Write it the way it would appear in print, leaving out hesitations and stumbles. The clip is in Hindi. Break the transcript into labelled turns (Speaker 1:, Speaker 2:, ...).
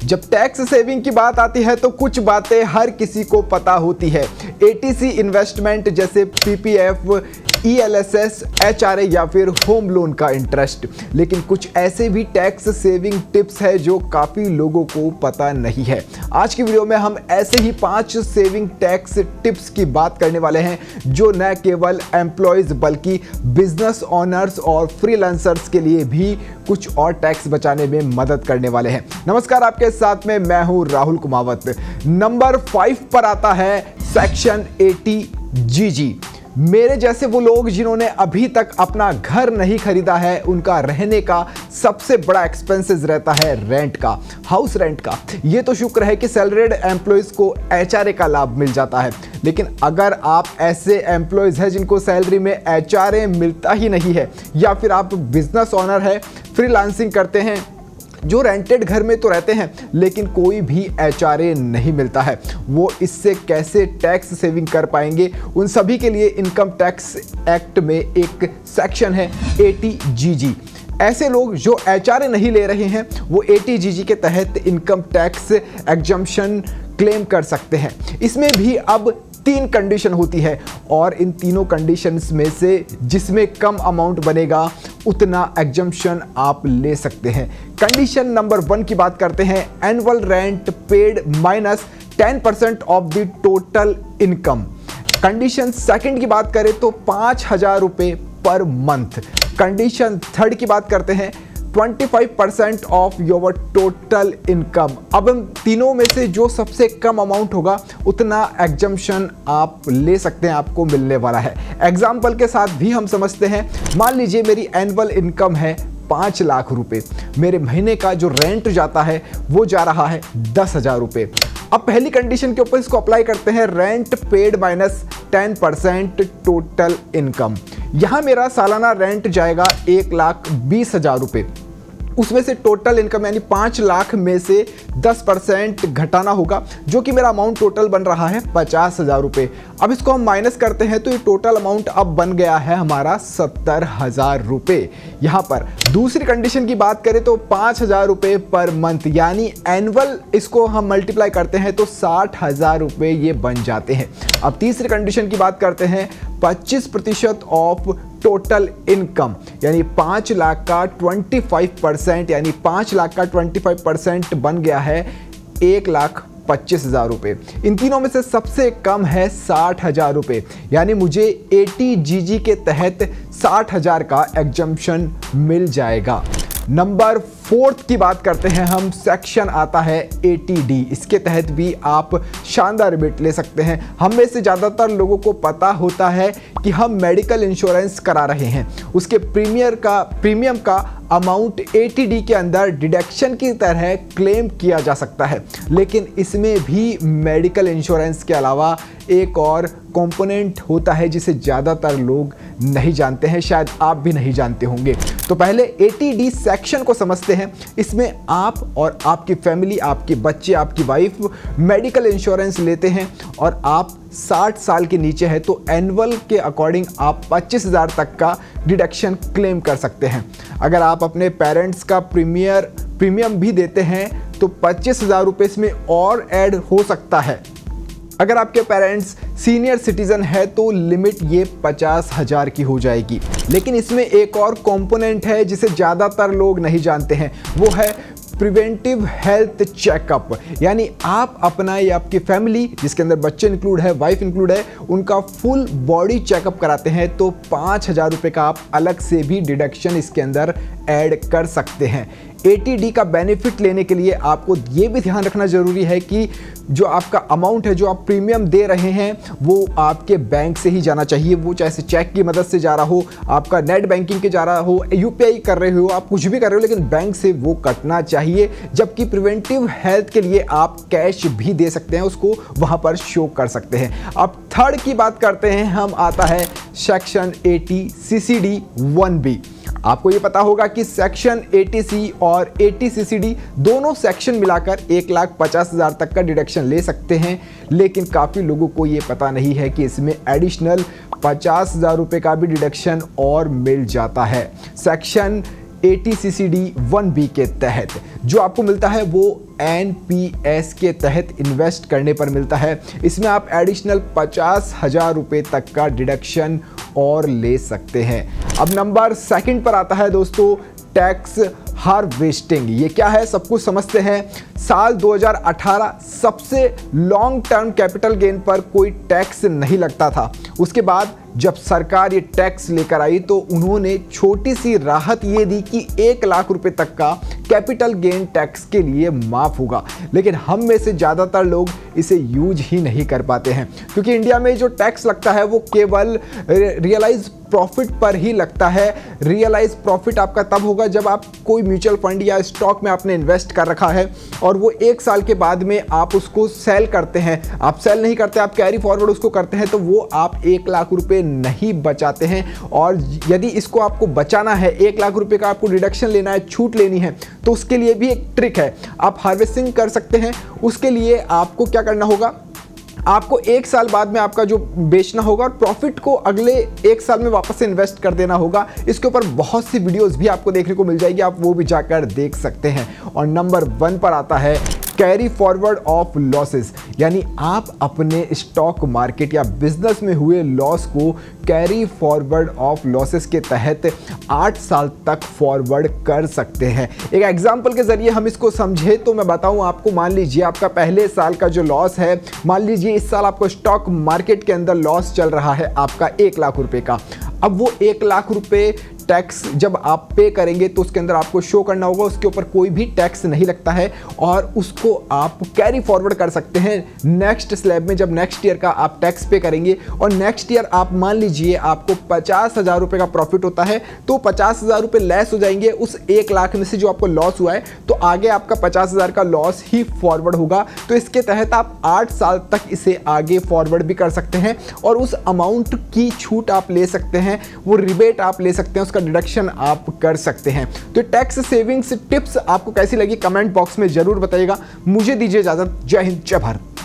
Speaker 1: जब टैक्स सेविंग की बात आती है तो कुछ बातें हर किसी को पता होती है। एटीसी इन्वेस्टमेंट जैसे पीपीएफ, ईएलएसएस, एचआरए या फिर होम लोन का इंटरेस्ट। लेकिन कुछ ऐसे भी टैक्स सेविंग टिप्स है जो काफ़ी लोगों को पता नहीं है। आज की वीडियो में हम ऐसे ही 5 सेविंग टैक्स टिप्स की बात करने वाले हैं जो न केवल एम्प्लॉयज़ बल्कि बिजनेस ओनर्स और फ्रीलांसर्स के लिए भी कुछ और टैक्स बचाने में मदद करने वाले हैं। नमस्कार, आपके साथ में मैं हूं राहुल कुमावत। नंबर 5 पर आता है सेक्शन 80GG। मेरे जैसे वो लोग जिन्होंने अभी तक अपना घर नहीं खरीदा है, उनका रहने का सबसे बड़ा एक्सपेंसेस रहता है रेंट का, हाउस रेंट का। ये तो शुक्र है कि सैलरीड एम्प्लॉयज़ को एचआरए का लाभ मिल जाता है, लेकिन अगर आप ऐसे एम्प्लॉयज़ हैं जिनको सैलरी में एचआरए मिलता ही नहीं है, या फिर आप बिजनेस ओनर है, फ्रीलांसिंग करते हैं, जो रेंटेड घर में तो रहते हैं लेकिन कोई भी एचआरए नहीं मिलता है, वो इससे कैसे टैक्स सेविंग कर पाएंगे? उन सभी के लिए इनकम टैक्स एक्ट में एक सेक्शन है 80GG। ऐसे लोग जो एचआरए नहीं ले रहे हैं वो 80GG के तहत इनकम टैक्स एग्जम्पशन क्लेम कर सकते हैं। इसमें भी अब 3 कंडीशन होती है और इन तीनों कंडीशंस में से जिसमें कम अमाउंट बनेगा उतना एग्जम्पशन आप ले सकते हैं। कंडीशन नंबर 1 की बात करते हैं, annual rent paid minus 10% of the total income. Condition 2 की बात करें तो 5,000 रुपये पर मंथ। कंडीशन 3 की बात करते हैं 25% ऑफ योर टोटल इनकम। अब इन तीनों में से जो सबसे कम अमाउंट होगा उतना एग्जम्पशन आप ले सकते हैं, आपको मिलने वाला है। एग्जाम्पल के साथ भी हम समझते हैं, मान लीजिए मेरी एनुअल इनकम है 5 लाख रुपए, मेरे महीने का जो रेंट जाता है वो जा रहा है 10,000 रुपये। अब पहली कंडीशन के ऊपर इसको अप्लाई करते हैं, rent paid minus 10% total income. यहां मेरा सालाना रेंट जाएगा 1,20,000 रुपये। उसमें से टोटल इनकम यानी 5 लाख में से 10% घटाना होगा, जो कि मेरा अमाउंट टोटल बन रहा है 50,000 रुपये। अब इसको हम माइनस करते हैं तो ये टोटल अमाउंट अब बन गया है हमारा 70,000 रुपये। यहाँ पर दूसरी कंडीशन की बात करें तो 5,000 रुपये पर मंथ, यानी एनुअल इसको हम मल्टीप्लाई करते हैं तो 60,000 रुपये ये बन जाते हैं। अब तीसरी कंडीशन की बात करते हैं, 25% ऑफ टोटल इनकम, यानी 5 लाख का 25%, यानी 5 लाख का 25% बन गया है 1,25,000 रुपये। इन तीनों में से सबसे कम है 60,000 रुपये, यानी मुझे 80GG के तहत 60,000 का एग्जम्पशन मिल जाएगा। नंबर 4 की बात करते हैं हम, सेक्शन आता है 80D। इसके तहत भी आप शानदार रिबेट ले सकते हैं। हम में से ज़्यादातर लोगों को पता होता है कि हम मेडिकल इंश्योरेंस करा रहे हैं, उसके प्रीमियम का अमाउंट 80D के अंदर डिडक्शन की तरह क्लेम किया जा सकता है। लेकिन इसमें भी मेडिकल इंश्योरेंस के अलावा एक और कंपोनेंट होता है जिसे ज़्यादातर लोग नहीं जानते हैं, शायद आप भी नहीं जानते होंगे। तो पहले 80D सेक्शन को समझते हैं। इसमें आप और आपकी फैमिली, आपके बच्चे, आपकी वाइफ मेडिकल इंश्योरेंस लेते हैं और आप 60 साल के नीचे है तो एनुअल के अकॉर्डिंग आप 25,000 तक का डिडक्शन क्लेम कर सकते हैं। अगर आप अपने पेरेंट्स का प्रीमियम भी देते हैं तो 25,000 रुपये इसमें और ऐड हो सकता है। अगर आपके पेरेंट्स सीनियर सिटीजन है तो लिमिट ये 50,000 की हो जाएगी। लेकिन इसमें एक और कंपोनेंट है जिसे ज़्यादातर लोग नहीं जानते हैं, वो है प्रिवेंटिव हेल्थ चेकअप। यानी आप अपना या आपकी फैमिली जिसके अंदर बच्चे इंक्लूड है, वाइफ इंक्लूड है, उनका फुल बॉडी चेकअप कराते हैं तो 5,000 रुपये का आप अलग से भी डिडक्शन इसके अंदर ऐड कर सकते हैं। 80D का बेनिफिट लेने के लिए आपको ये भी ध्यान रखना जरूरी है कि जो आपका अमाउंट है, जो आप प्रीमियम दे रहे हैं, वो आपके बैंक से ही जाना चाहिए। वो चाहे चेक की मदद से जा रहा हो, आपका नेट बैंकिंग के जा रहा हो, UPI कर रहे हो, आप कुछ भी कर रहे हो, लेकिन बैंक से वो कटना चाहिए। जबकि प्रिवेंटिव हेल्थ के लिए आप कैश भी दे सकते हैं, उसको वहाँ पर शो कर सकते हैं। अब 3rd की बात करते हैं हम, आता है सेक्शन 80CCD 1B। आपको ये पता होगा कि सेक्शन 80C और 80CCD दोनों सेक्शन मिलाकर 1,50,000 तक का डिडक्शन ले सकते हैं। लेकिन काफ़ी लोगों को ये पता नहीं है कि इसमें एडिशनल 50,000 रुपये का भी डिडक्शन और मिल जाता है। सेक्शन ATCCD 1B के तहत जो आपको मिलता है वो NPS के तहत इन्वेस्ट करने पर मिलता है। इसमें आप एडिशनल 50,000 रुपये तक का डिडक्शन और ले सकते हैं। अब नंबर 2 पर आता है दोस्तों टैक्स हार्वेस्टिंग। ये क्या है सब कुछ समझते हैं। साल 2018 सबसे लॉन्ग टर्म कैपिटल गेन पर कोई टैक्स नहीं लगता था। उसके बाद जब सरकार ये टैक्स लेकर आई तो उन्होंने छोटी सी राहत ये दी कि 1 लाख रुपए तक का कैपिटल गेन टैक्स के लिए माफ होगा। लेकिन हम में से ज़्यादातर लोग इसे यूज ही नहीं कर पाते हैं, क्योंकि इंडिया में जो टैक्स लगता है वो केवल रियलाइज प्रॉफिट पर ही लगता है। रियलाइज प्रॉफिट आपका तब होगा जब आप कोई म्यूचुअल फंड या स्टॉक में आपने इन्वेस्ट कर रखा है और वो 1 साल के बाद में आप उसको सेल करते हैं। आप सेल नहीं करते, आप कैरी फॉरवर्ड उसको करते हैं, तो वो आप 1 लाख रुपए नहीं बचाते हैं। और यदि इसको आपको बचाना है, 1 लाख रुपए का आपको डिडक्शन लेना है, छूट लेनी है, तो उसके लिए भी एक ट्रिक है। आप हार्वेस्टिंग कर सकते हैं। उसके लिए आपको क्या करना होगा, आपको 1 साल बाद में आपका जो बेचना होगा और प्रॉफिट को अगले 1 साल में वापस से इन्वेस्ट कर देना होगा। इसके ऊपर बहुत सी वीडियोस भी आपको देखने को मिल जाएगी, आप वो भी जाकर देख सकते हैं। और नंबर 1 पर आता है कैरी फॉरवर्ड ऑफ लॉसेस, यानी आप अपने स्टॉक मार्केट या बिजनेस में हुए लॉस को कैरी फॉरवर्ड ऑफ लॉसेस के तहत 8 साल तक फॉरवर्ड कर सकते हैं। एक एग्जांपल के जरिए हम इसको समझे तो मैं बताऊं आपको। मान लीजिए आपका पहले साल का जो लॉस है, मान लीजिए इस साल आपको स्टॉक मार्केट के अंदर लॉस चल रहा है आपका 1 लाख रुपए का। अब वो 1 लाख रुपए टैक्स जब आप पे करेंगे तो उसके अंदर आपको शो करना होगा, उसके ऊपर कोई भी टैक्स नहीं लगता है और उसको आप कैरी फॉरवर्ड कर सकते हैं नेक्स्ट स्लैब में। जब नेक्स्ट ईयर का आप टैक्स पे करेंगे और नेक्स्ट ईयर आप मान लीजिए आपको 50,000 रुपये का प्रॉफिट होता है, तो 50,000 रुपये लेस हो जाएंगे उस 1 लाख में से जो आपको लॉस हुआ है, तो आगे आपका 50,000 का लॉस ही फॉरवर्ड होगा। तो इसके तहत आप 8 साल तक इसे आगे फॉरवर्ड भी कर सकते हैं और उस अमाउंट की छूट आप ले सकते हैं, वो रिबेट आप ले सकते हैं, उसका डिडक्शन आप कर सकते हैं। तो टैक्स सेविंग्स टिप्स आपको कैसी लगी कमेंट बॉक्स में जरूर बताइएगा। मुझे दीजिए इजाजत। जय हिंद, जय भारत।